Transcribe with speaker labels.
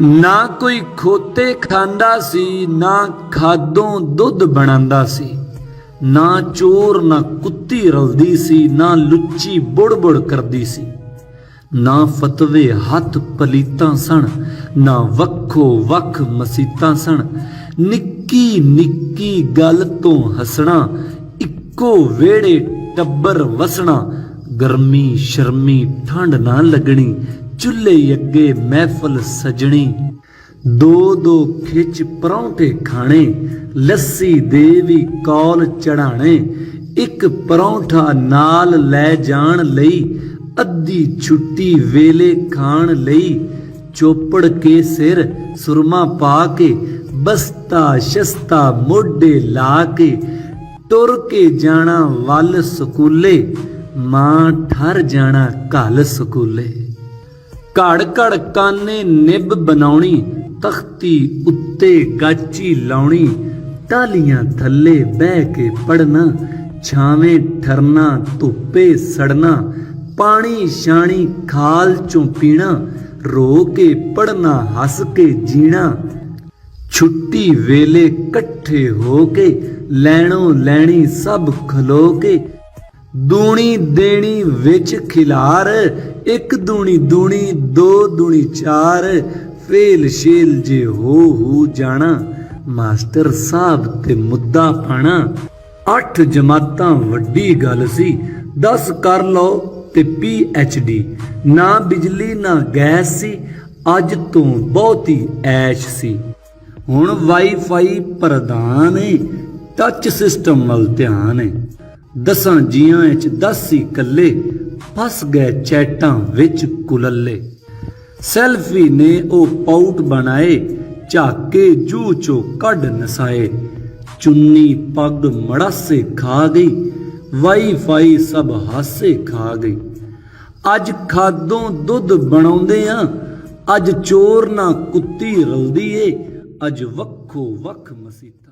Speaker 1: ना कोई खोते खांदा सी, ना खादों दुध बनांदा सी। ना चोर ना कुत्ती रलदी सी, ना लुच्ची बुड़ बुड़ करदी सी। ना फतवे हथ पलीतां सन, ना वक्खो वख मसीतां सन। निक्की निक्की गल तो हसना, इक्को वेड़े टब्बर वसना। गर्मी शर्मी ठंड ना लगनी, चुल्हे अगे महफल सजनी। दो दो खिच परौंठे खाने, लस्सी देवी कौल चढ़ाने। एक परौंठा नाल लै जान लई, अद्धी छुट्टी वेले खाण लई। चोपड़ के सिर सुरमा पा के, बस्ता शस्ता मोढे ला के। टुर के जाना वल सकूले, मां ठर जाना घल सकूले। घड़ घड़ काने निब बनाउणी, तख्ती उत्ते गाची लाउणी। टालियां थल्ले बह के पढ़ना, छावें ठरना धुप्पे सड़ना। पानी शानी खाल चों पीना, रो के पढ़ना हस के जीना। छुट्टी वेले कट्ठे हो के, लैणों लैणी सब खलो के। दूनी देनी विच खिलार, एक दूनी दूनी दो दूनी चार। फेल शेल जे हो जाना, मास्टर साहब ते मुद्दा पाना। 8 जमातां वड्डी गल सी, 10 कर लो ते PhD। ना बिजली ना गैस सी, अज तो बहुती ऐश सी। हुण वाईफाई प्रधान है, टच सिस्टम वल ध्यान है। 10 जियां च 10 ही कल्ले, फस गए चैटां विच कुलल्ले। सैल्फी ने ओ पाउट बनाए, झाके जूह चो कढ नसाए। चुन्नी पग मड़ासे खा गई, वाईफाई सब हासे खा गई। अज खादों दुध बनाउंदे आ, अज चोर ना कुत्ती रलदी ए। अज वक्खो वख मसीता।